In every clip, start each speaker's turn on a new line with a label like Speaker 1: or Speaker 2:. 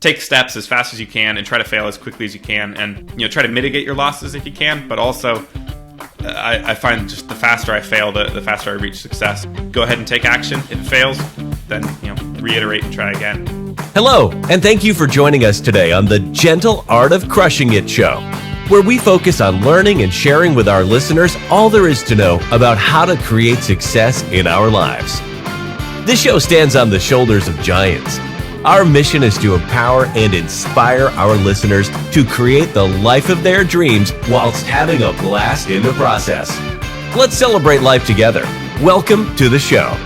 Speaker 1: take steps as fast as you can and try to fail as quickly as you can, and try to mitigate your losses if you can, but also I find just the faster I fail, the faster I reach success. Go ahead and take action. If it fails, then reiterate and try again.
Speaker 2: Hello, and thank you for joining us today on the Gentle Art of Crushing It show, where we focus on learning and sharing with our listeners all there is to know about how to create success in our lives. This show stands on the shoulders of giants. Our mission is to empower and inspire our listeners to create the life of their dreams whilst having a blast in the process. Let's celebrate life together. Welcome to the show.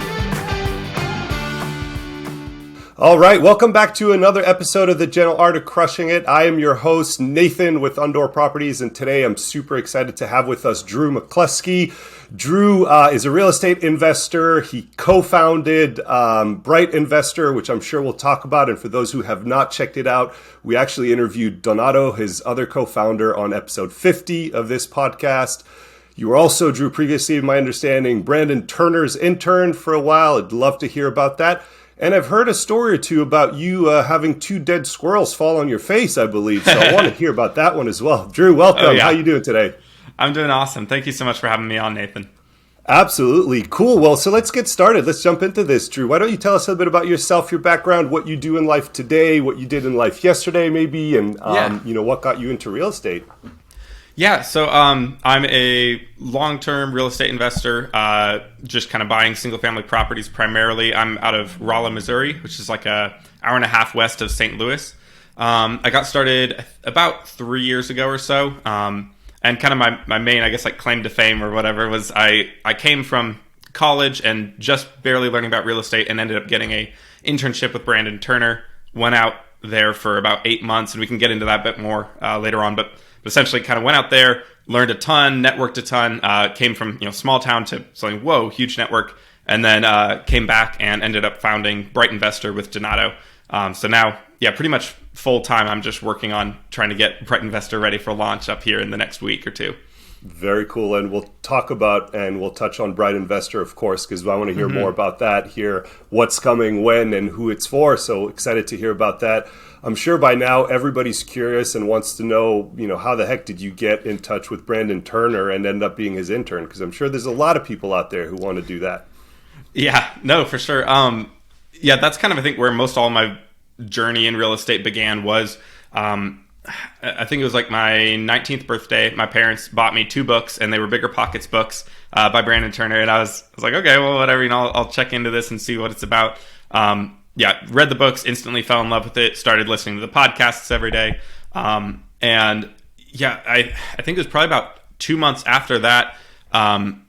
Speaker 3: All right, welcome back to another episode of the Gentle Art of Crushing It. I am your host, Nathan with Undor Properties, and today I'm super excited to have with us Drew McCluskey. Drew is a real estate investor. He co-founded BrightInvestor, which I'm sure we'll talk about. And for those who have not checked it out, we actually interviewed Devatha, his other co-founder, on episode 50 of this podcast. You were also, Drew, previously, in my understanding, Brandon Turner's intern for a while. I'd love to hear about that. And I've heard a story or two about you having 2 dead squirrels fall on your face, I believe. So I want to hear about that one as well. Drew, welcome.
Speaker 1: Oh, yeah.
Speaker 3: How you doing today?
Speaker 1: I'm doing awesome. Thank you so much for having me on, Nathan.
Speaker 3: Absolutely. Cool. Well, so let's get started. Let's jump into this, Drew. Why don't you tell us a little bit about yourself, your background, what you do in life today, what you did in life yesterday maybe, and what got you into real estate?
Speaker 1: Yeah, so I'm a long-term real estate investor, just kind of buying single-family properties primarily. I'm out of Rolla, Missouri, which is like an hour and a half west of St. Louis. I got started about 3 years ago or so, and kind of my main, I guess, like claim to fame or whatever was I came from college and just barely learning about real estate and ended up getting a internship with Brandon Turner. Went out there for about 8 months, and we can get into that a bit more later on, but essentially kind of went out there, learned a ton, networked a ton, came from small town to something, whoa, huge network, and then came back and ended up founding BrightInvestor with Devatha. So now, pretty much full time, I'm just working on trying to get BrightInvestor ready for launch up here in the next week or two.
Speaker 3: Very cool. And we'll talk about and we'll touch on BrightInvestor, of course, because I want to hear more about that, hear what's coming, when, and who it's for. So excited to hear about that. I'm sure by now everybody's curious and wants to know, how the heck did you get in touch with Brandon Turner and end up being his intern? Because I'm sure there's a lot of people out there who want to do that.
Speaker 1: Yeah, no, for sure. That's kind of, I think, where most all my journey in real estate began was, I think it was like my 19th birthday. My parents bought me 2 books, and they were Bigger Pockets books by Brandon Turner. And I was like, okay, well, whatever, I'll check into this and see what it's about. Read the books, instantly fell in love with it, started listening to the podcasts every day. I think it was probably about 2 months after that. And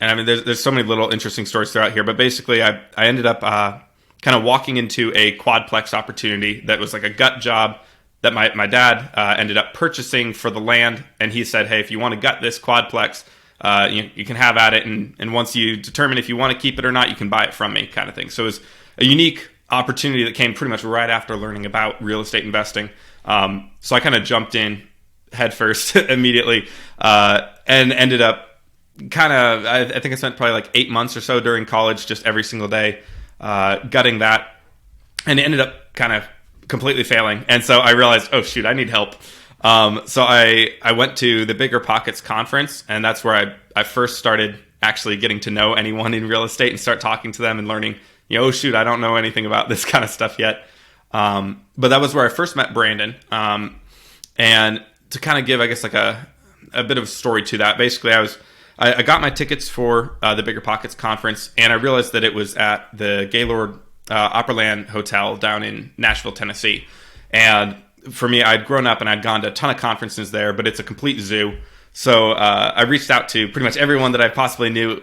Speaker 1: I mean, there's so many little interesting stories throughout here, but basically I ended up kind of walking into a quadplex opportunity that was like a gut job that my dad ended up purchasing for the land. And he said, hey, if you want to gut this quadplex, you can have at it. And once you determine if you want to keep it or not, you can buy it from me, kind of thing. So it was a unique opportunity that came pretty much right after learning about real estate investing. So I kind of jumped in headfirst immediately and ended up I think I spent probably like 8 months or so during college, just every single day gutting that, and it ended up kind of completely failing. And so I realized, oh shoot, I need help. So I went to the Bigger Pockets conference, and that's where I first started actually getting to know anyone in real estate and start talking to them and learning, oh shoot, I don't know anything about this kind of stuff yet. But that was where I first met Brandon. And to kind of give, I guess, like a bit of a story to that, basically I got my tickets for the Bigger Pockets conference, and I realized that it was at the Gaylord Opryland Hotel down in Nashville, Tennessee. And for me, I'd grown up and I'd gone to a ton of conferences there, but it's a complete zoo. So I reached out to pretty much everyone that I possibly knew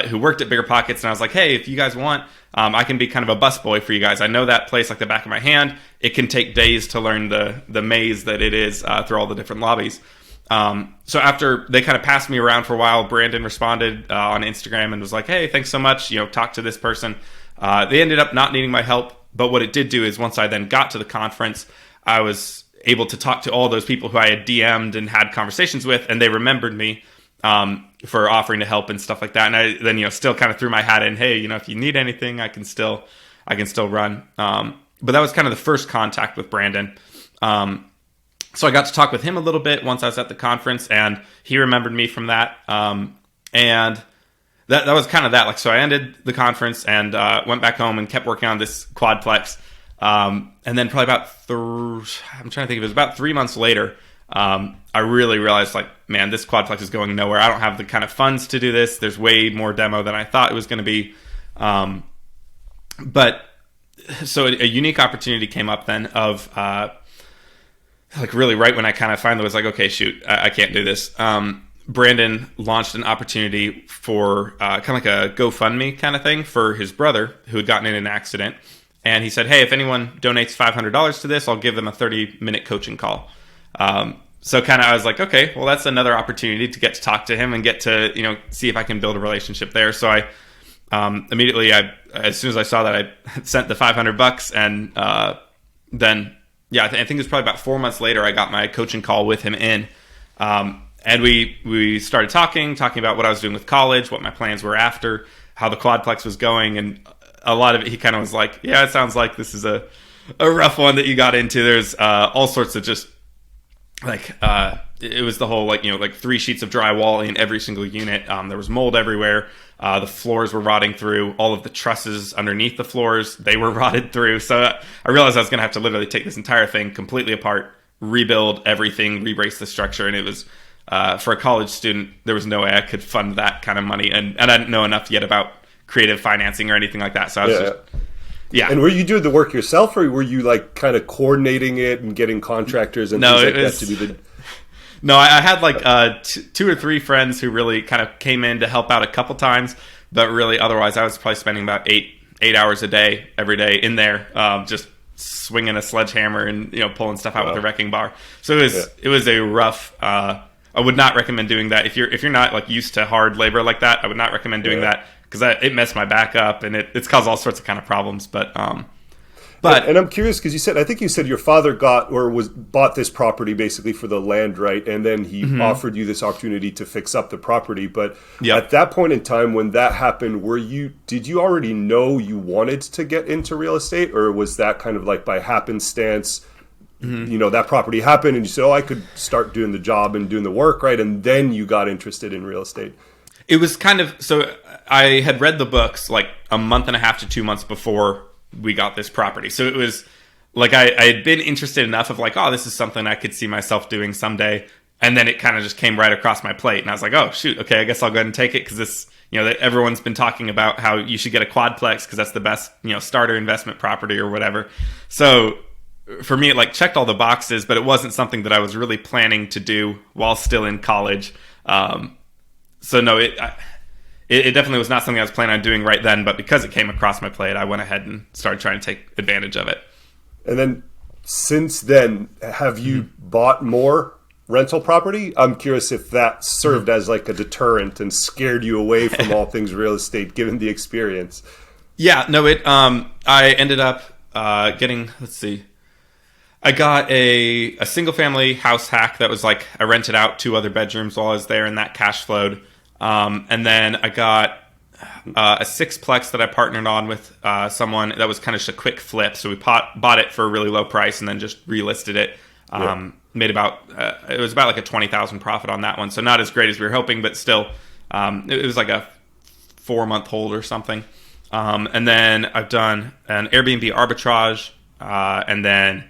Speaker 1: who worked at Bigger Pockets, and I was like, hey, if you guys want, I can be kind of a busboy for you guys. I know that place like the back of my hand. It can take days to learn the maze that it is through all the different lobbies. So after they kind of passed me around for a while, Brandon responded on Instagram and was like, hey, thanks so much. Talk to this person. They ended up not needing my help. But what it did do is once I then got to the conference, I was able to talk to all those people who I had DM'd and had conversations with, and they remembered me for offering to help and stuff like that. And I then, still kind of threw my hat in, hey, if you need anything, I can still run. that was kind of the first contact with Brandon. So I got to talk with him a little bit once I was at the conference, and he remembered me from that. And that was kind of that. Like, so I ended the conference and went back home and kept working on this quadplex. And then probably about I'm trying to think, it was about 3 months later, I really realized, like, man, this quadplex is going nowhere. I don't have the kind of funds to do this. There's way more demo than I thought it was going to be. But so a unique opportunity came up then of, like, really right when I kind of finally was like, okay, shoot, I can't do this. Brandon launched an opportunity for kind of like a GoFundMe kind of thing for his brother who had gotten in an accident. And he said, hey, if anyone donates $500 to this, I'll give them a 30-minute coaching call. So kind of I was like, okay, well, that's another opportunity to get to talk to him and get to, you know, see if I can build a relationship there. So I immediately, as soon as I saw that, I sent the $500, and then, yeah, I think it was probably about 4 months later, I got my coaching call with him in. And we started talking about what I was doing with college, what my plans were after, how the quadplex was going, and a lot of it, he kind of was like, yeah, it sounds like this is a rough one that you got into. There's all sorts of just, like, it was the whole, like, you know, like 3 sheets of drywall in every single unit. There was mold everywhere. The floors were rotting through. All of the trusses underneath the floors, they were rotted through. So I realized I was going to have to literally take this entire thing completely apart, rebuild everything, rebrace the structure, and it was... for a college student, there was no way I could fund that kind of money, and I didn't know enough yet about creative financing or anything like that. So I was just. And
Speaker 3: were you doing the work yourself, or were you like kind of coordinating it and getting contractors and things like that to do the?
Speaker 1: No, I had like 2 or 3 friends who really kind of came in to help out a couple times, but really otherwise I was probably spending about 8 hours a day every day in there, just swinging a sledgehammer and, you know, pulling stuff out with a wrecking bar. So it was a rough. I would not recommend doing that if you're not like used to hard labor like that. I would not recommend doing that because it messed my back up and it's caused all sorts of kind of problems. But and
Speaker 3: I'm curious because I think you said your father bought this property basically for the land, right? And then he offered you this opportunity to fix up the property. But at that point in time when that happened, did you already know you wanted to get into real estate, or was that kind of like by happenstance? You know, that property happened and you said, oh, I could start doing the job and doing the work, right? And then you got interested in real estate.
Speaker 1: It was kind of, so I had read the books like a month and a half to 2 months before we got this property. So it was like I had been interested enough of like, oh, this is something I could see myself doing someday. And then it kind of just came right across my plate. And I was like, oh, shoot, okay, I guess I'll go ahead and take it because this, you know, everyone's been talking about how you should get a quadplex because that's the best, you know, starter investment property or whatever. So for me, it like checked all the boxes, but it wasn't something that I was really planning to do while still in college. So no, it definitely was not something I was planning on doing right then, but because it came across my plate, I went ahead and started trying to take advantage of it.
Speaker 3: And then since then, have you bought more rental property? I'm curious if that served as like a deterrent and scared you away from all things real estate, given the experience.
Speaker 1: Yeah, no, I ended up getting, let's see, I got a single family house hack that was like, I rented out 2 other bedrooms while I was there and that cash flowed. And then I got a 6-plex that I partnered on with someone that was kind of just a quick flip. So we bought it for a really low price and then just relisted it. Made about, it was about like a 20,000 profit on that one. So not as great as we were hoping, but still, it was like a 4-month hold or something. And then I've done an Airbnb arbitrage, and then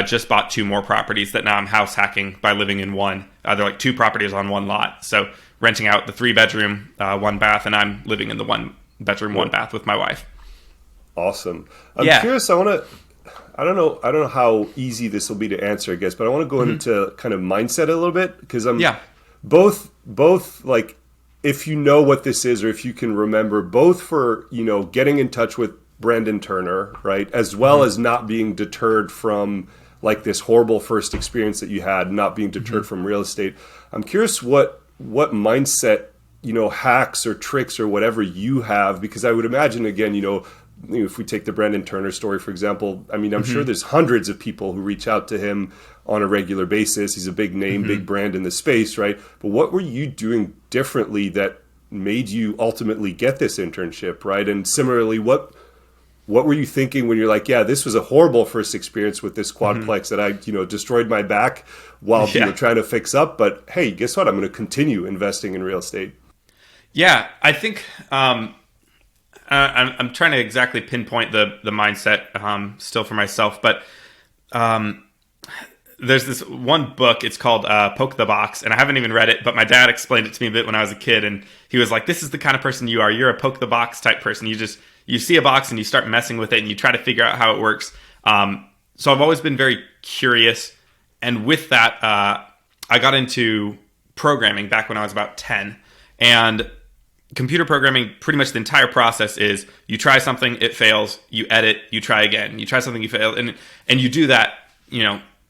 Speaker 1: just bought 2 more properties that now I'm house hacking by living in one. They're like 2 properties on one lot. So renting out the 3-bedroom, 1 bath, and I'm living in the 1-bedroom, 1 bath with my wife.
Speaker 3: Awesome. I'm curious. I don't know how easy this will be to answer, I guess, but I want to go into kind of mindset a little bit because I'm both like, if you know what this is or if you can remember, both for, you know, getting in touch with Brandon Turner, right, as well as not being deterred from like this horrible first experience that you had, not being deterred from real estate. I'm curious what mindset, you know, hacks or tricks or whatever you have, because I would imagine, again, you know, if we take the Brandon Turner story, for example, I mean, I'm sure there's hundreds of people who reach out to him on a regular basis. He's a big name, big brand in the space, right? But what were you doing differently that made you ultimately get this internship, right? And similarly, what what were you thinking when you're like, yeah, this was a horrible first experience with this quadplex that I, destroyed my back while trying to fix up. But hey, guess what? I'm going to continue investing in real estate.
Speaker 1: Yeah, I think I'm trying to exactly pinpoint the mindset still for myself, but there's this one book. It's called Poke the Box, and I haven't even read it, but my dad explained it to me a bit when I was a kid, and he was like, this is the kind of person you are. You're a poke the box type person. You see a box and you start messing with it and you try to figure out how it works. So I've always been very curious. And with that, I got into programming back when I was about 10. And computer programming, pretty much the entire process is you try something, it fails, you edit, you try again. You try something, you fail. And you do that,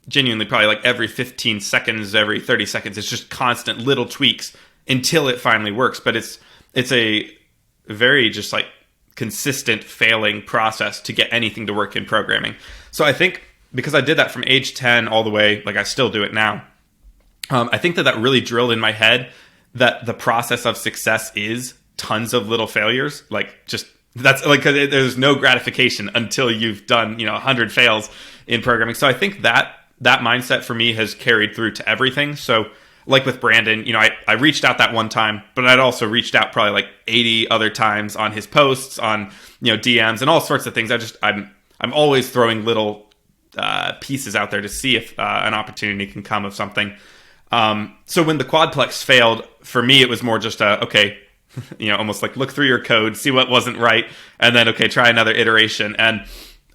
Speaker 1: genuinely probably like every 15 seconds, every 30 seconds. It's just constant little tweaks until it finally works. But it's a very just like consistent failing process to get anything to work in programming. So I think because I did that from age 10 all the way, like I still do it now, I think that really drilled in my head that the process of success is tons of little failures. Like just that's like, 'cause there's no gratification until you've done, 100 fails in programming. So I think that mindset for me has carried through to everything. So like with Brandon, I reached out that one time, but I'd also reached out probably like 80 other times on his posts, on DMs, and all sorts of things. I'm always throwing little pieces out there to see if an opportunity can come of something. So when the quadplex failed, for me it was more just almost like look through your code, see what wasn't right, and then try another iteration. And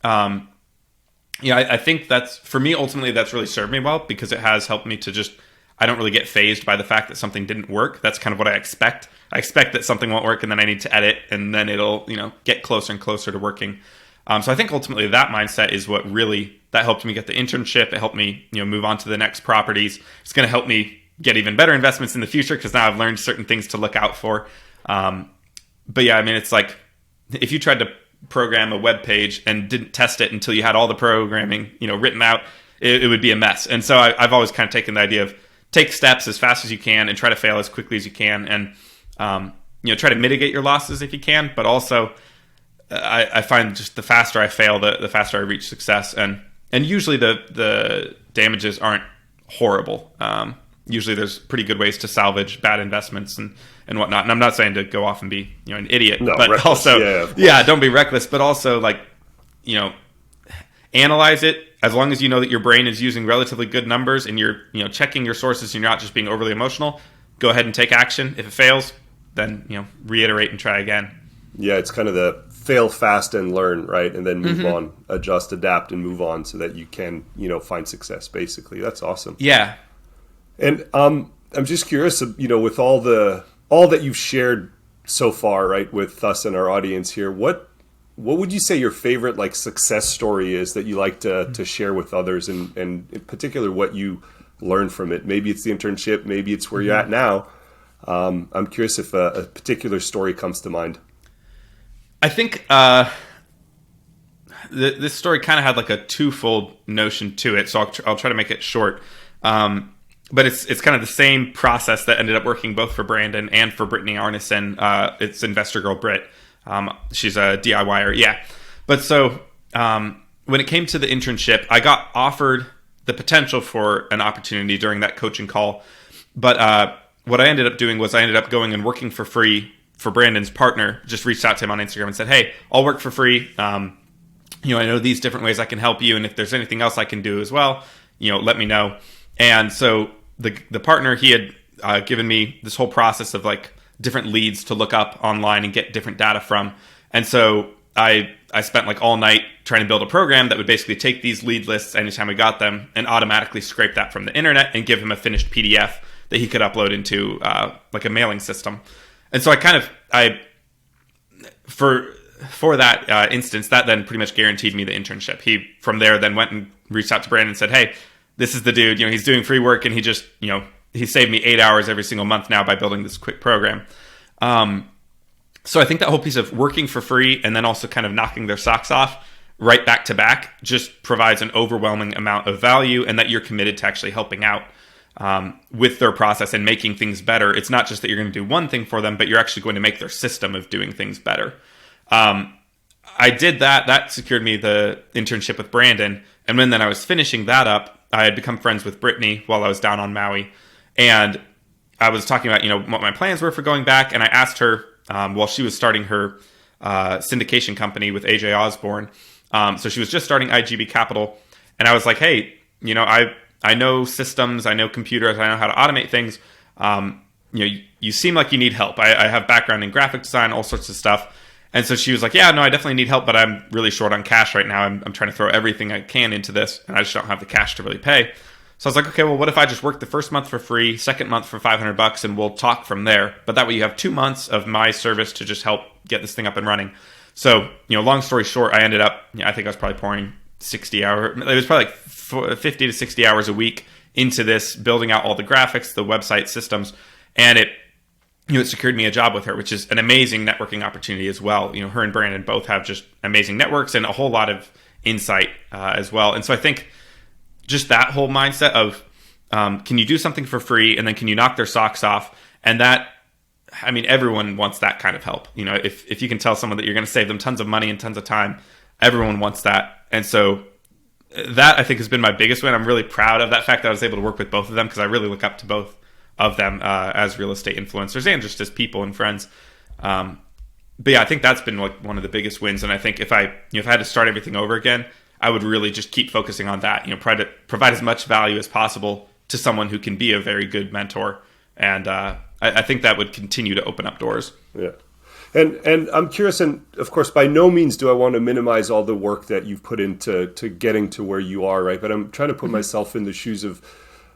Speaker 1: I think that's, for me, ultimately that's really served me well, because it has helped me to I don't really get fazed by the fact that something didn't work. That's kind of what I expect. I expect that something won't work and then I need to edit, and then it'll, get closer and closer to working. So I think ultimately that mindset is what really, that helped me get the internship. It helped me, move on to the next properties. It's going to help me get even better investments in the future, because now I've learned certain things to look out for. But yeah, I mean, it's like if you tried to program a web page and didn't test it until you had all the programming, written out, it would be a mess. And so I've always kind of taken the idea of take steps as fast as you can and try to fail as quickly as you can, and try to mitigate your losses if you can. But also, I find just the faster I fail, the faster I reach success, and usually the damages aren't horrible. Usually there's pretty good ways to salvage bad investments and whatnot. And I'm not saying to go off and be an idiot, but reckless, also don't be reckless. But also analyze it. As long as you know that your brain is using relatively good numbers and you're checking your sources and you're not just being overly emotional, go ahead and take action. If it fails, then reiterate and try again. Yeah,
Speaker 3: it's kind of the fail fast and learn, right? And then move on, adjust, adapt, and move on so that you can find success. Basically, that's awesome.
Speaker 1: Yeah.
Speaker 3: And I'm just curious, with all that you've shared so far, right, with us and our audience here, what would you say your favorite success story is that you like to share with others, and in particular what you learned from it? Maybe it's the internship, maybe it's where you're at now. I'm curious if a particular story comes to mind.
Speaker 1: I think this story kind of had a twofold notion to it, so I'll try to make it short. But it's kind of the same process that ended up working both for Brandon and for Brittany Arnason. It's investor girl Britt. She's a DIYer. Yeah. But so when it came to the internship, I got offered the potential for an opportunity during that coaching call. But what I ended up doing was I ended up going and working for free for Brandon's partner. Just reached out to him on Instagram and said, hey, I'll work for free. I know these different ways I can help you. And if there's anything else I can do as well, let me know. And so the partner, he had given me this whole process of different leads to look up online and get different data from. And so I spent all night trying to build a program that would basically take these lead lists anytime we got them and automatically scrape that from the internet and give him a finished PDF that he could upload into a mailing system. And so for that instance, that then pretty much guaranteed me the internship. He from there then went and reached out to Brandon and said, hey, this is the dude, he's doing free work, and he just, he saved me 8 hours every single month now by building this quick program. So I think that whole piece of working for free and then also kind of knocking their socks off right back to back just provides an overwhelming amount of value, and that you're committed to actually helping out with their process and making things better. It's not just that you're going to do one thing for them, but you're actually going to make their system of doing things better. I did that. That secured me the internship with Brandon. And when then I was finishing that up, I had become friends with Brittany while I was down on Maui. And I was talking about, what my plans were for going back. And I asked her, while she was starting her syndication company with AJ Osborne. So she was just starting IGB Capital. And I was like, hey, I know systems, I know computers, I know how to automate things. You seem like you need help. I have background in graphic design, all sorts of stuff. And so she was like, yeah, no, I definitely need help, but I'm really short on cash right now. I'm trying to throw everything I can into this, and I just don't have the cash to really pay. So I was like, okay, well, what if I just work the first month for free, second month for $500, and we'll talk from there. But that way you have 2 months of my service to just help get this thing up and running. So, long story short, I ended up, I think I was probably pouring 60 hours. It was probably like 50 to 60 hours a week into this, building out all the graphics, the website systems, and it secured me a job with her, which is an amazing networking opportunity as well. Her and Brandon both have just amazing networks and a whole lot of insight as well. And so I think just that whole mindset of can you do something for free, and then can you knock their socks off? And that, everyone wants that kind of help. If you can tell someone that you're going to save them tons of money and tons of time, everyone wants that. And so that, I think, has been my biggest win. I'm really proud of that fact that I was able to work with both of them, because I really look up to both of them as real estate influencers and just as people and friends. But yeah, I think that's been like one of the biggest wins. And I think if I had to start everything over again, I would really just keep focusing on that. Try to provide as much value as possible to someone who can be a very good mentor. And I think that would continue to open up doors.
Speaker 3: Yeah. And I'm curious, and of course, by no means do I want to minimize all the work that you've put into getting to where you are, right? But I'm trying to put myself in the shoes of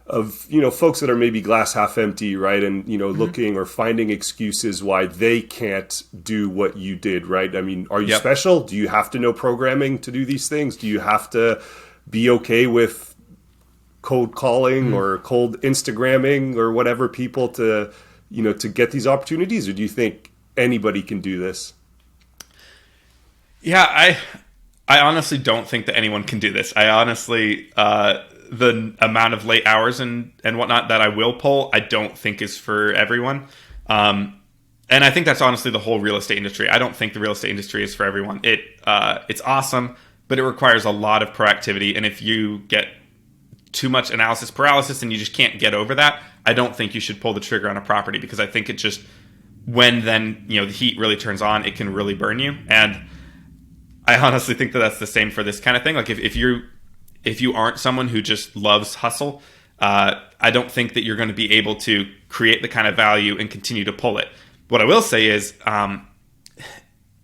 Speaker 3: folks that are maybe glass half empty, right? And, looking or finding excuses why they can't do what you did, right? Are you special? Do you have to know programming to do these things? Do you have to be okay with cold calling or cold Instagramming or whatever people to get these opportunities? Or do you think anybody can do this?
Speaker 1: Yeah, I honestly don't think that anyone can do this. I honestly, the amount of late hours and whatnot that I will pull, I don't think is for everyone. And I think that's honestly the whole real estate industry. I don't think the real estate industry is for everyone. It's awesome, but it requires a lot of proactivity. And if you get too much analysis paralysis and you just can't get over that, I don't think you should pull the trigger on a property, because I think it just, when then, the heat really turns on, it can really burn you. And I honestly think that that's the same for this kind of thing. Like if you aren't someone who just loves hustle, I don't think that you're going to be able to create the kind of value and continue to pull it. What I will say is,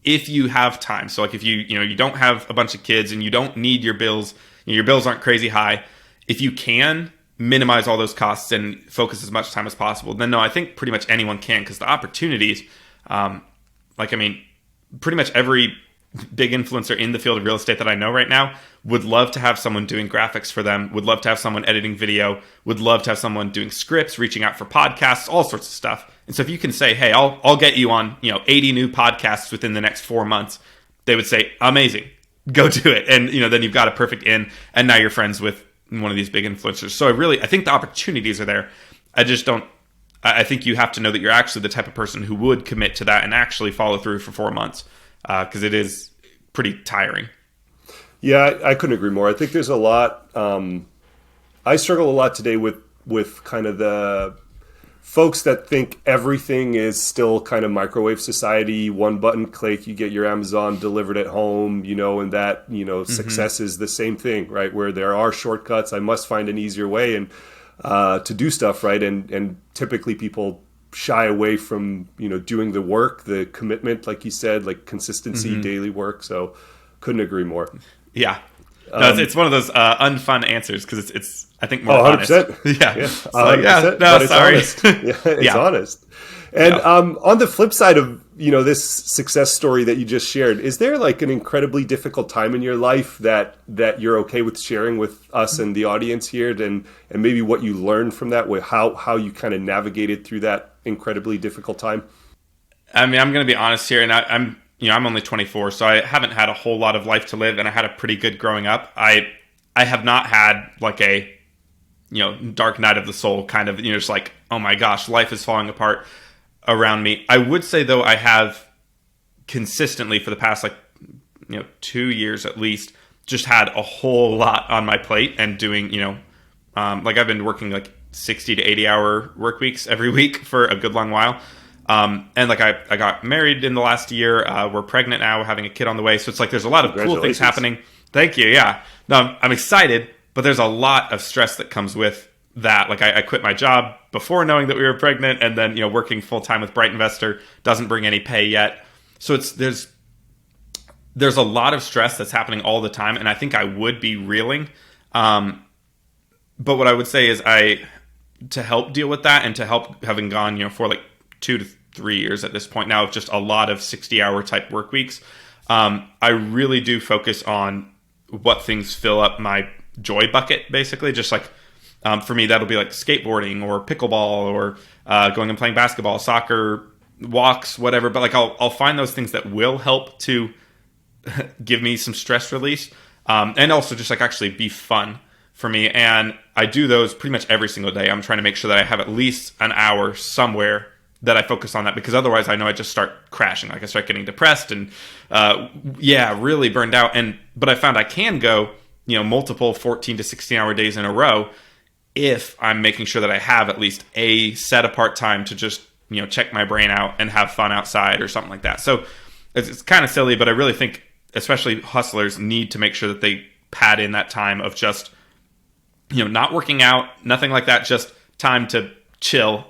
Speaker 1: if you have time, so like if you don't have a bunch of kids and you don't need your bills aren't crazy high, if you can minimize all those costs and focus as much time as possible, then no, I think pretty much anyone can, because the opportunities, pretty much every big influencer in the field of real estate that I know right now would love to have someone doing graphics for them, would love to have someone editing video, would love to have someone doing scripts, reaching out for podcasts, all sorts of stuff. And so if you can say, hey, I'll get you on 80 new podcasts within the next 4 months, they would say, amazing, go do it. And then you've got a perfect in, and now you're friends with one of these big influencers. So I think the opportunities are there. I think you have to know that you're actually the type of person who would commit to that and actually follow through for 4 months, because it is pretty tiring.
Speaker 3: Yeah, I couldn't agree more. I think there's a lot. I struggle a lot today with kind of the folks that think everything is still kind of microwave society, one button click, you get your Amazon delivered at home, and that, success is the same thing, right? Where there are shortcuts. I must find an easier way and to do stuff, right? And typically people shy away from, doing the work, the commitment, like you said, like consistency, daily work. So couldn't agree more.
Speaker 1: Yeah. No, it's one of those unfun answers, because it's I think more
Speaker 3: 100%.
Speaker 1: honest. Yeah.
Speaker 3: Yeah,
Speaker 1: so like, yeah, no,
Speaker 3: it's
Speaker 1: sorry.
Speaker 3: Honest. Yeah, it's honest. And on the flip side of this success story that you just shared, is there like an incredibly difficult time in your life that you're okay with sharing with us and the audience here, and maybe what you learned from that, with how you kind of navigated through that incredibly difficult time?
Speaker 1: I'm going to be honest here, and I'm only 24, so I haven't had a whole lot of life to live, and I had a pretty good growing up. I have not had like a dark night of the soul kind of, just like, oh my gosh, life is falling apart around me. I would say, though, I have consistently for the past 2 years at least, just had a whole lot on my plate and doing, like I've been working like 60 to 80 hour work weeks every week for a good long while. And like I got married in the last year. We're pregnant now, we're having a kid on the way. So it's like there's a lot of cool things happening. Thank you. Yeah. No, I'm excited, but there's a lot of stress that comes with that. Like I quit my job before knowing that we were pregnant, and then working full time with BrightInvestor doesn't bring any pay yet. So there's a lot of stress that's happening all the time, and I think I would be reeling. But what I would say is to help deal with that, and to help, having gone for like 2 to 3 years at this point now of just a lot of 60-hour type work weeks, I really do focus on what things fill up my joy bucket, basically. Just like for me, that'll be like skateboarding or pickleball or going and playing basketball, soccer, walks, whatever. But like I'll find those things that will help to give me some stress release, and also just like actually be fun for me. And I do those pretty much every single day. I'm trying to make sure that I have at least an hour somewhere that I focus on that, because otherwise I know I just start crashing. Like I start getting depressed and really burned out. But I found I can go multiple 14 to 16 hour days in a row if I'm making sure that I have at least a set apart time to just check my brain out and have fun outside or something like that. So it's kind of silly, but I really think especially hustlers need to make sure that they pad in that time of just not working out, nothing like that, just time to chill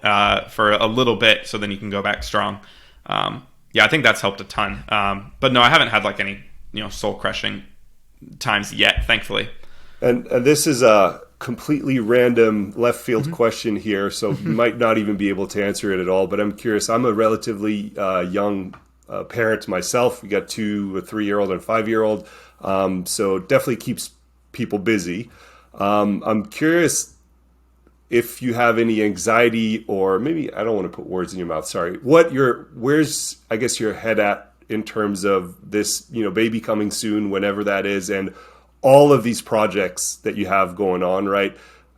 Speaker 1: for a little bit, so then you can go back strong. I think that's helped a ton. But no, I haven't had like any soul crushing times yet, thankfully.
Speaker 3: And this is a completely random left field question here, so you might not even be able to answer it at all, but I'm curious. I'm a relatively young parent myself. We got a 3-year-old and a 5-year-old, so definitely keeps people busy. I'm curious if you have any anxiety, or maybe, I don't want to put words in your mouth, sorry, where's I guess your head at in terms of this, baby coming soon, whenever that is, and all of these projects that you have going on, right?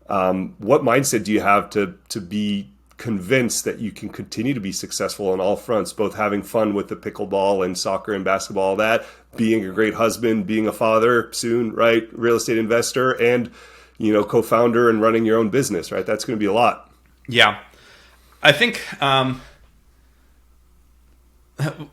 Speaker 3: What mindset do you have to be convinced that you can continue to be successful on all fronts, both having fun with the pickleball and soccer and basketball, all that, being a great husband, being a father soon, right? Real estate investor, and co-founder and running your own business, right? That's going to be a lot.
Speaker 1: Yeah. I think,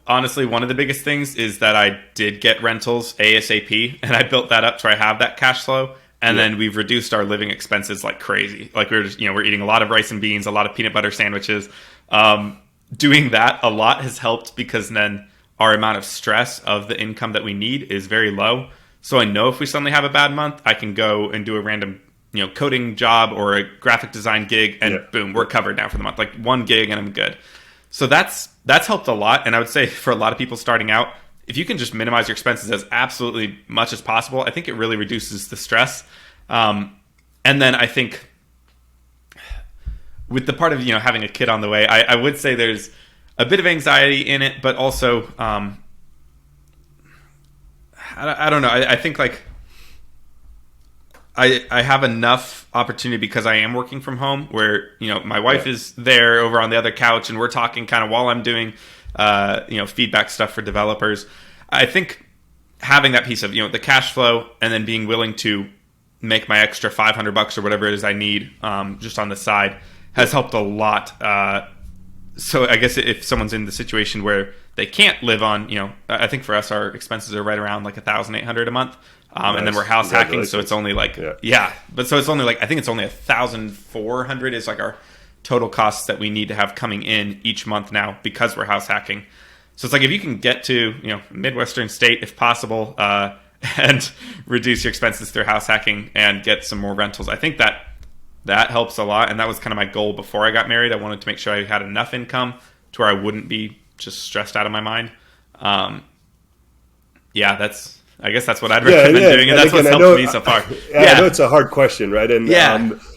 Speaker 1: honestly, one of the biggest things is that I did get rentals ASAP, and I built that up to where I have that cash flow. And then we've reduced our living expenses like crazy. Like we're just, we're eating a lot of rice and beans, a lot of peanut butter sandwiches. Doing that a lot has helped, because then our amount of stress of the income that we need is very low. So I know if we suddenly have a bad month, I can go and do a random, coding job or a graphic design gig, and boom, we're covered now for the month. Like one gig and I'm good. So that's helped a lot. And I would say for a lot of people starting out, if you can just minimize your expenses as absolutely much as possible, I think it really reduces the stress. And then I think with the part of, having a kid on the way, I would say there's a bit of anxiety in it, but also, I don't know. I think like I have enough opportunity because I am working from home where, my wife is there over on the other couch and we're talking kind of while I'm doing, feedback stuff for developers. I think having that piece of, the cash flow, and then being willing to make my extra $500 or whatever it is I need, just on the side, has helped a lot. So I guess if someone's in the situation where they can't live on, I think for us, our expenses are right around like $1,800 a month. Nice. And then we're house hacking. So it's only like, but so it's only like, I think it's only $1,400 is like our total costs that we need to have coming in each month now, because we're house hacking. So it's like, if you can get to, Midwestern state, if possible, and reduce your expenses through house hacking and get some more rentals, I think that helps a lot. And that was kind of my goal before I got married. I wanted to make sure I had enough income to where I wouldn't be just stressed out of my mind. I guess that's what I'd recommend doing, and that's what's helped me so far.
Speaker 3: I know it's a hard question, right? And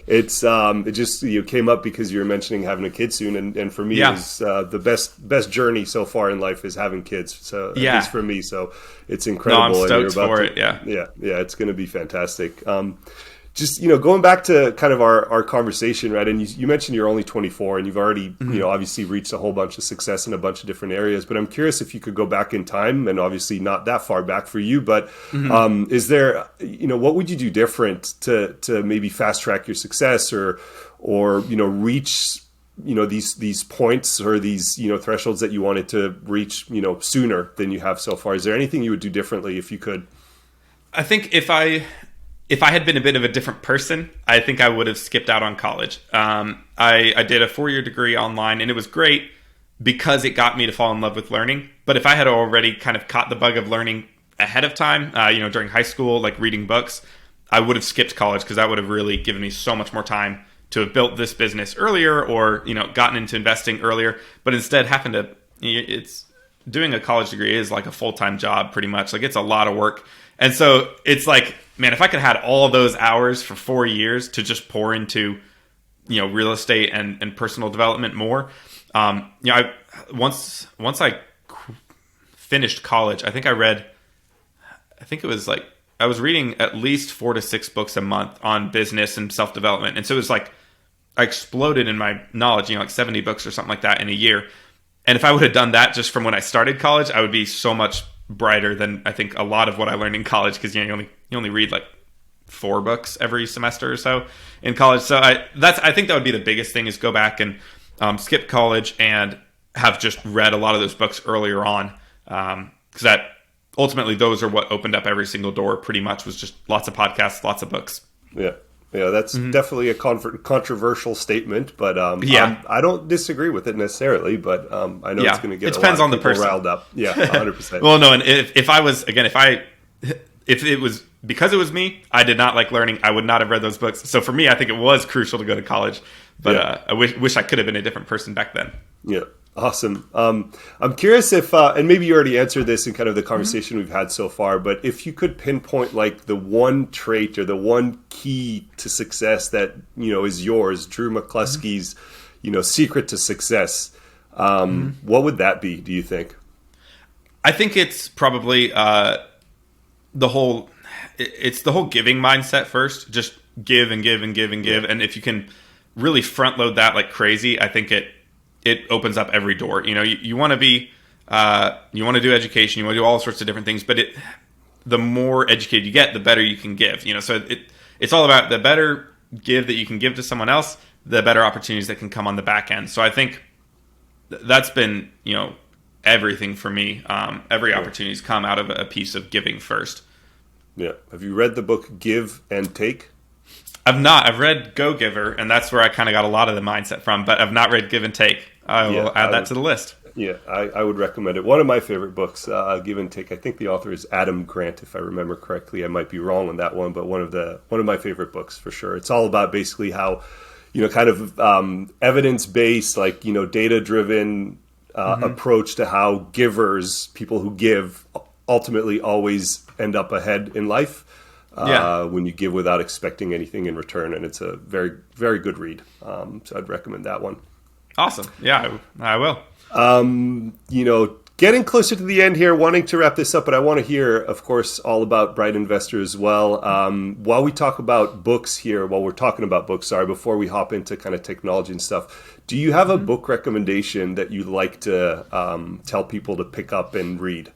Speaker 3: it just came up because you were mentioning having a kid soon, and for me, it's the best journey so far in life is having kids. So at least for me, so it's incredible.
Speaker 1: No, I'm stoked for it.
Speaker 3: Yeah, it's going to be fantastic. just, going back to kind of our conversation, right? And you mentioned you're only 24 and you've already, obviously reached a whole bunch of success in a bunch of different areas. But I'm curious if you could go back in time, and obviously not that far back for you, but is there, what would you do different to maybe fast track your success or reach, these points or these, thresholds that you wanted to reach, sooner than you have so far? Is there anything you would do differently if you could?
Speaker 1: I think if I had been a bit of a different person, I think I would have skipped out on college. I did a 4-year degree online, and it was great because it got me to fall in love with learning. But if I had already kind of caught the bug of learning ahead of time, during high school, like reading books, I would have skipped college because that would have really given me so much more time to have built this business earlier or, gotten into investing earlier. But instead it's doing a college degree is like a full-time job pretty much. Like it's a lot of work. And so it's like, man, if I could have had all those hours for 4 years to just pour into, real estate and personal development more. Once I finished college, I was reading at least 4 to 6 books a month on business and self-development. And so it was like, I exploded in my knowledge, like 70 books or something like that in a year. And if I would have done that just from when I started college, I would be so much brighter than I think a lot of what I learned in college, because you only read like 4 books every semester or so in college. So I think that would be the biggest thing, is go back and skip college and have just read a lot of those books earlier on, because that ultimately those are what opened up every single door. Pretty much was just lots of podcasts, lots of books.
Speaker 3: Yeah, that's definitely a controversial statement, but I don't disagree with it necessarily. But I know it's going to get a lot of people riled up. Yeah, 100%.
Speaker 1: Well, no, and if it was because it was me, I did not like learning, I would not have read those books. So for me, I think it was crucial to go to college. But I wish I could have been a different person back then.
Speaker 3: Yeah. Awesome. I'm curious if, and maybe you already answered this in kind of the conversation we've had so far, but if you could pinpoint like the one trait or the one key to success that, is yours, Drew McCluskey's, secret to success, what would that be, do you think?
Speaker 1: I think it's probably the whole giving mindset first. Just give and give and give and give. And if you can really front load that like crazy, I think it opens up every door. You want to be, you want to do education, you want to do all sorts of different things, but the more educated you get, the better you can give. So it's all about the better give that you can give to someone else, the better opportunities that can come on the back end. So I think that's been, everything for me. Every opportunity's come out of a piece of giving first.
Speaker 3: Yeah. Have you read the book Give and Take?
Speaker 1: I've not. I've read Go Giver, and that's where I kind of got a lot of the mindset from, but I've not read Give and Take. I will add that to the list.
Speaker 3: Yeah, I would recommend it. One of my favorite books, Give and Take. I think the author is Adam Grant, if I remember correctly. I might be wrong on that one, but one of my favorite books for sure. It's all about basically how, kind of evidence-based, like, data-driven approach to how givers, people who give, ultimately always end up ahead in life. When you give without expecting anything in return. And it's a very, very good read. So I'd recommend that one.
Speaker 1: Awesome. Yeah, I will.
Speaker 3: Getting closer to the end here, wanting to wrap this up, but I want to hear, of course, all about BrightInvestor as well. While we talk about books here, before we hop into kind of technology and stuff, do you have a book recommendation that you'd like to tell people to pick up and read?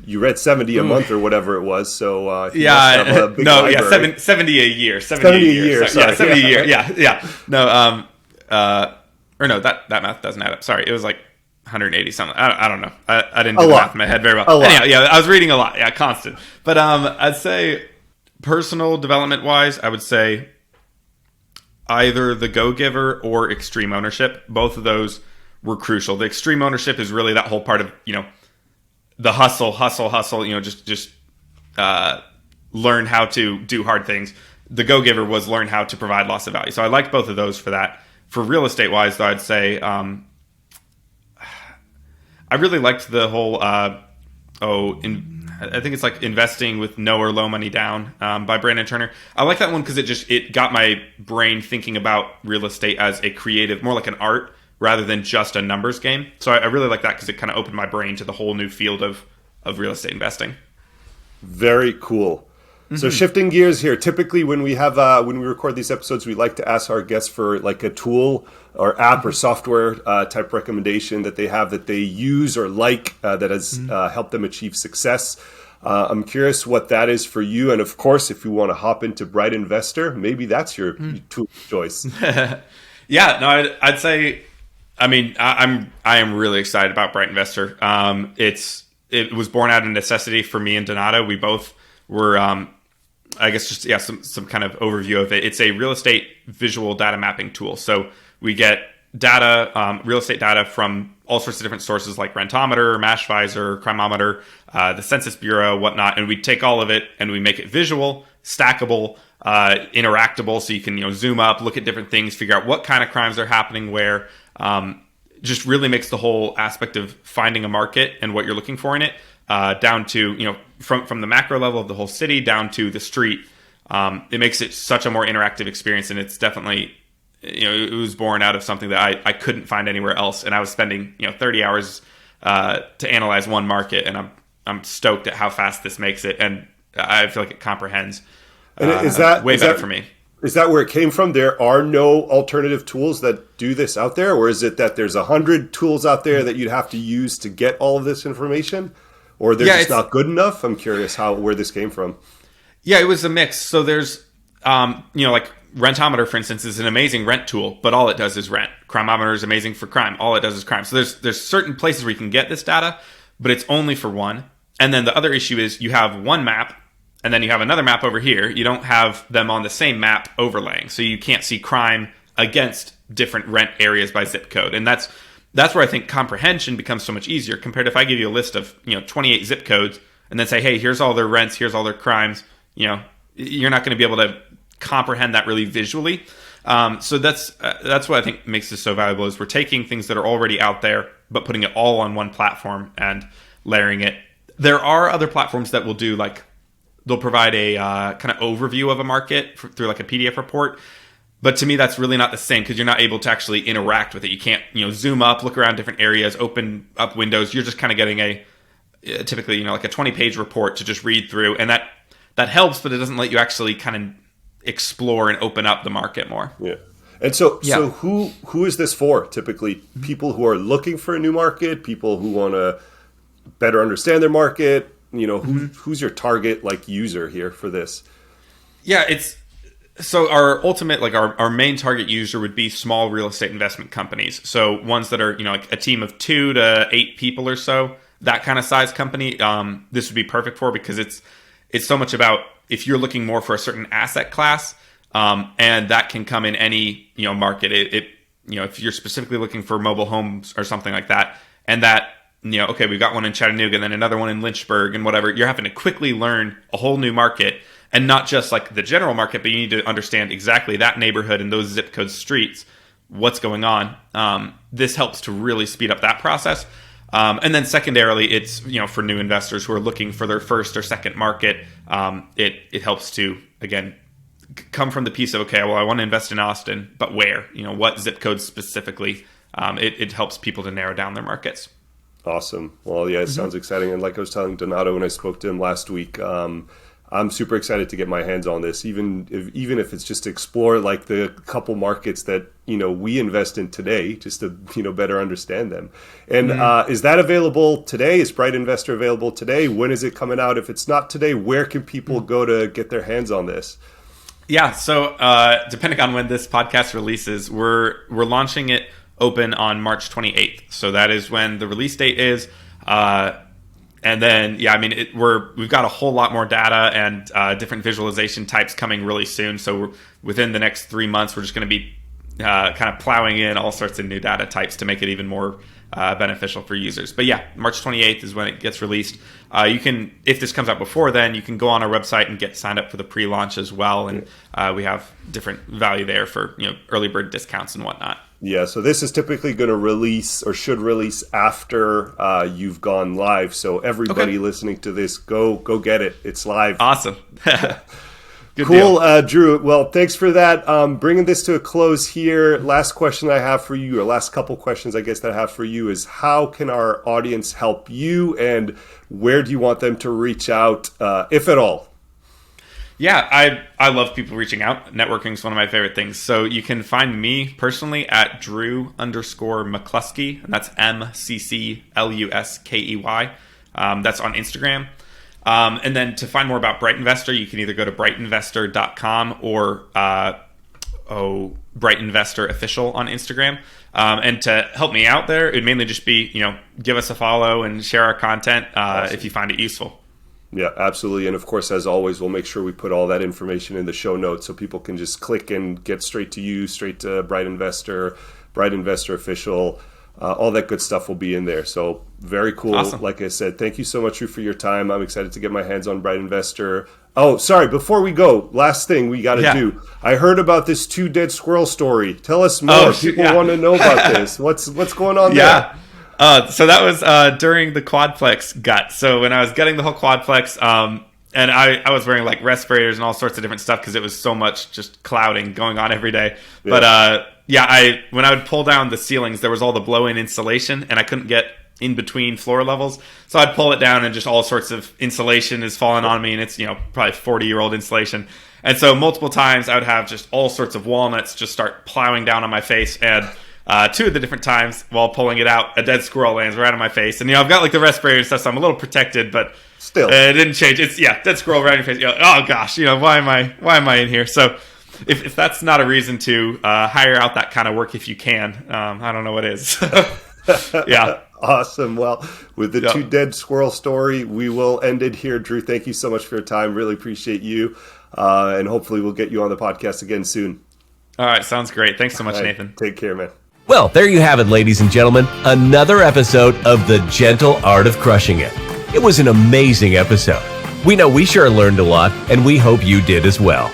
Speaker 3: You read 70 a month or whatever it was, so
Speaker 1: have a big library. 70 a year. 70 a year. Sorry. 70 a year. Yeah. No, or no, that math doesn't add up. Sorry, it was like 180 something. I don't know. I didn't do the math in my head very well. Anyhow, yeah, I was reading a lot. Yeah, constant. But I'd say personal development wise, I would say either The Go Giver or Extreme Ownership. Both of those were crucial. The Extreme Ownership is really that whole part of the hustle, just learn how to do hard things. The Go Giver was learn how to provide lots of value. So I liked both of those for that. For real estate wise, though, I'd say I really liked the whole I think it's like Investing with No or Low Money Down by Brandon Turner. I like that one because it got my brain thinking about real estate as a creative, more like an art, rather than just a numbers game. So I really like that because it kind of opened my brain to the whole new field of real estate investing.
Speaker 3: Very cool. So shifting gears here, typically when we have when we record these episodes, we like to ask our guests for like a tool or app or software type recommendation that they have that they use or like that has helped them achieve success. I'm curious what that is for you, and of course, if you want to hop into BrightInvestor, maybe that's your tool of choice.
Speaker 1: Yeah, no, I'd say. I mean, I am really excited about BrightInvestor. It was born out of necessity for me and Devatha. We both were, I guess, some kind of overview of it. It's a real estate visual data mapping tool. So we get data, real estate data from all sorts of different sources like Rentometer, Mashvisor, Crimeometer, the Census Bureau, whatnot, and we take all of it and we make it visual, stackable, interactable, so you can zoom up, look at different things, figure out what kind of crimes are happening where. Just really makes the whole aspect of finding a market and what you're looking for in it down to from the macro level of the whole city down to the street. It makes it such a more interactive experience, and it's definitely it was born out of something that I couldn't find anywhere else, and I was spending 30 hours to analyze one market, and I'm stoked at how fast this makes it, and I feel like it comprehends.
Speaker 3: And is that
Speaker 1: way better for me?
Speaker 3: Is that where it came from? There are no alternative tools that do this out there? Or is it that there's 100 tools out there that you'd have to use to get all of this information? Or they're just not good enough? I'm curious where this came from.
Speaker 1: Yeah, it was a mix. So there's, like Rentometer, for instance, is an amazing rent tool, but all it does is rent. Crimeometer is amazing for crime. All it does is crime. So there's certain places where you can get this data, but it's only for one. And then the other issue is you have one map, and then you have another map over here. You don't have them on the same map overlaying. So you can't see crime against different rent areas by zip code. And that's where I think comprehension becomes so much easier compared to if I give you a list of 28 zip codes and then say, hey, here's all their rents, here's all their crimes. You're not going to be able to comprehend that really visually. So that's what I think makes this so valuable is we're taking things that are already out there, but putting it all on one platform and layering it. There are other platforms that will do they'll provide a kind of overview of a market through like a PDF report. But to me, that's really not the same because you're not able to actually interact with it. You can't, zoom up, look around different areas, open up windows. You're just kind of getting typically, like a 20-page report to just read through. And that helps, but it doesn't let you actually kind of explore and open up the market more.
Speaker 3: Yeah. And so who is this for? Typically people who are looking for a new market, people who want to better understand their market. Who's your target user here for this?
Speaker 1: Yeah, so our ultimate, our main target user would be small real estate investment companies. So ones that are, like a team of 2 to 8 people or so, that kind of size company. This would be perfect for because it's so much about if you're looking more for a certain asset class, and that can come in any, market. If you're specifically looking for mobile homes or something like that, and that, okay, we've got one in Chattanooga and then another one in Lynchburg and whatever. You're having to quickly learn a whole new market and not just the general market, but you need to understand exactly that neighborhood and those zip code streets, what's going on. This helps to really speed up that process. And then secondarily, it's, for new investors who are looking for their first or second market. It helps to, again, come from the piece of, okay, well, I want to invest in Austin, but where? What zip codes specifically? It helps people to narrow down their markets.
Speaker 3: Awesome. Well, yeah, it sounds exciting. And like I was telling Donato when I spoke to him last week, I'm super excited to get my hands on this, even if it's just to explore the couple markets that, we invest in today, just to, better understand them. And is that available today? Is BrightInvestor available today? When is it coming out? If it's not today, where can people go to get their hands on this?
Speaker 1: Yeah. So depending on when this podcast releases, we're launching it open on March 28th. So that is when the release date is. And then, we've got a whole lot more data and different visualization types coming really soon. So within the next 3 months, we're just going to be kind of plowing in all sorts of new data types to make it even more beneficial for users. But yeah, March 28th is when it gets released. You can, if this comes out before then, you can go on our website and get signed up for the pre-launch as well. And we have different value there for early bird discounts and whatnot.
Speaker 3: Yeah, so this is typically going to release or should release after you've gone live. So everybody listening to this, go get it. It's live.
Speaker 1: Awesome. Good
Speaker 3: cool, Drew. Well, thanks for that. Bringing this to a close here. Last question I have for you, or last couple questions I guess that I have for you is how can our audience help you and where do you want them to reach out, if at all?
Speaker 1: Yeah, I love people reaching out. Networking is one of my favorite things. So you can find me personally at Drew_McCluskey, and that's McCluskey. That's on Instagram. And then to find more about BrightInvestor, you can either go to BrightInvestor.com or BrightInvestor Official on Instagram. And to help me out there, it'd mainly just be, give us a follow and share our content awesome. If you find it useful.
Speaker 3: Yeah, absolutely. And of course, as always, we'll make sure we put all that information in the show notes so people can just click and get straight to you, straight to BrightInvestor, BrightInvestor Official. All that good stuff will be in there. So very cool.
Speaker 1: Awesome.
Speaker 3: Like I said, thank you so much, Drew, for your time. I'm excited to get my hands on BrightInvestor. Oh, sorry. Before we go, last thing we got to do. I heard about this 2 dead squirrel story. Tell us more. People want to know about this. What's going on there?
Speaker 1: So that was during the quadplex gut. So when I was getting the whole quadplex, and I was wearing like respirators and all sorts of different stuff because it was so much just clouding going on every day. Yeah. But when I would pull down the ceilings, there was all the blow-in insulation, and I couldn't get in between floor levels. So I'd pull it down, and just all sorts of insulation is falling on me, and it's probably 40-year-old insulation. And so multiple times I would have just all sorts of walnuts just start plowing down on my face, and 2 of the different times while pulling it out, a dead squirrel lands right on my face. And I've got like the respirator and stuff, so I'm a little protected, but
Speaker 3: still,
Speaker 1: it didn't change. It's dead squirrel right on your face. Oh gosh, why am I in here? So if that's not a reason to hire out that kind of work, if you can, I don't know what is. Yeah.
Speaker 3: Awesome. Well, with the 2 dead squirrel story, we will end it here. Drew, thank you so much for your time. Really appreciate you. And hopefully we'll get you on the podcast again soon.
Speaker 1: All right. Sounds great. Thanks so much, Nathan.
Speaker 3: Take care, man.
Speaker 2: Well, there you have it, ladies and gentlemen. Another episode of The Gentle Art of Crushing It. It was an amazing episode. We know we sure learned a lot, and we hope you did as well.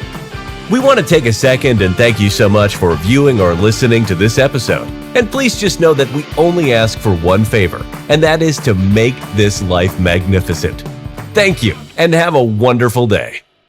Speaker 2: We want to take a second and thank you so much for viewing or listening to this episode. And please just know that we only ask for one favor, and that is to make this life magnificent. Thank you, and have a wonderful day.